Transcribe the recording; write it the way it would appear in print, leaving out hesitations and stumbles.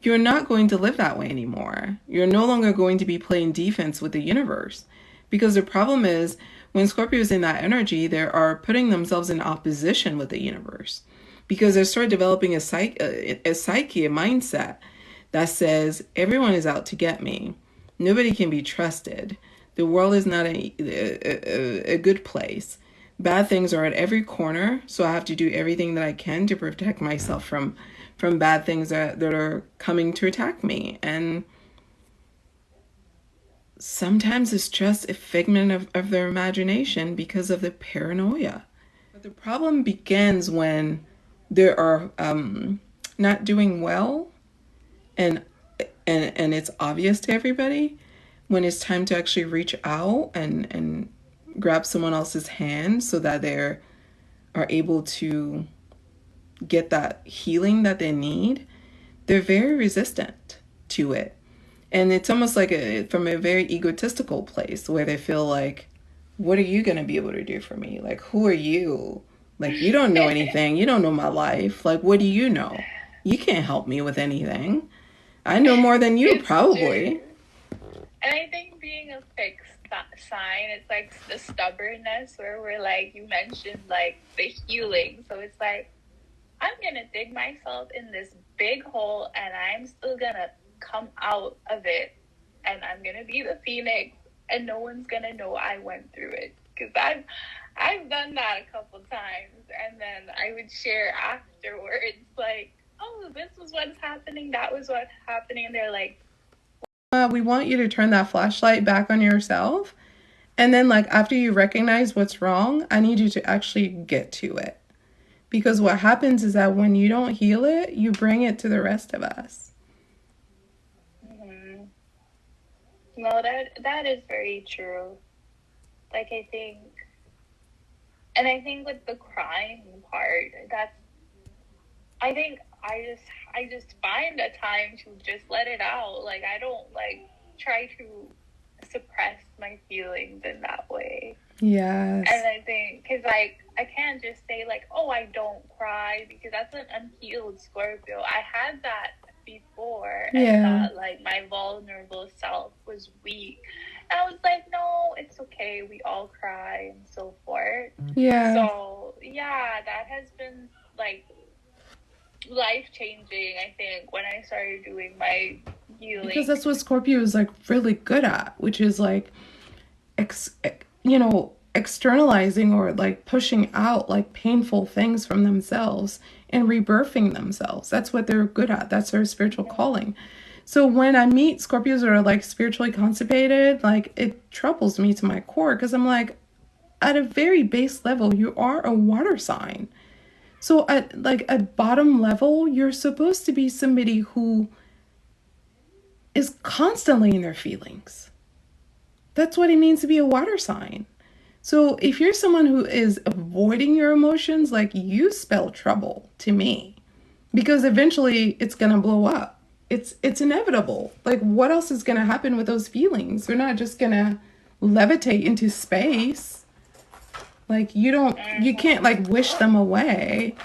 you're not going to live that way anymore. You're no longer going to be playing defense with the universe. Because the problem is, when Scorpio is in that energy, they are putting themselves in opposition with the universe. Because they start developing a psyche, a mindset that says, everyone is out to get me. Nobody can be trusted. The world is not a good place. Bad things are at every corner, so I have to do everything that I can to protect myself from bad things that are coming to attack me. And sometimes it's just a figment of their imagination because of the paranoia. But the problem begins when they are not doing well, and it's obvious to everybody, when it's time to actually reach out and grab someone else's hand so that they are able to get that healing that they need. They're very resistant to it. And it's almost like from a very egotistical place where they feel like, what are you going to be able to do for me? Like, who are you? Like, you don't know anything. You don't know my life. Like, what do you know? You can't help me with anything. I know more than you, It's probably. true. And I think being a fixed sign, it's like the stubbornness where we're like, you mentioned like the healing. So it's like, I'm going to dig myself in this big hole and I'm still going to come out of it. And I'm going to be the phoenix and no one's going to know I went through it. Because I've done that a couple times. And then I would share afterwards like, oh, this was what's happening. That was what's happening. And they're like, We want you to turn that flashlight back on yourself. And then, like, after you recognize what's wrong, I need you to actually get to it. Because what happens is that when you don't heal it, you bring it to the rest of us. mm-hmm. No, that is very true. Like, I think with the crying part, I think I just find a time to just let it out. Like, I don't like try to suppress my feelings in that way. Yes. And I think, because like, I can't just say like, oh, I don't cry, because that's an unhealed Scorpio. I had that before and thought like my vulnerable self was weak. And I was like, no, it's okay. We all cry and so forth. Yeah. So yeah, that has been like life-changing, I think, when I started doing my healing. Because that's what Scorpio is like really good at, which is like, externalizing or like pushing out like painful things from themselves and rebirthing themselves. That's what they're good at. That's their spiritual calling. So when I meet Scorpios that are like spiritually constipated, like it troubles me to my core because I'm like, at a very base level, you are a water sign. So at bottom level, you're supposed to be somebody who is constantly in their feelings. That's what it means to be a water sign. So if you're someone who is avoiding your emotions, like, you spell trouble to me, because eventually it's going to blow up. It's inevitable. Like, what else is going to happen with those feelings? They're not just going to levitate into space. Like, you can't like wish them away.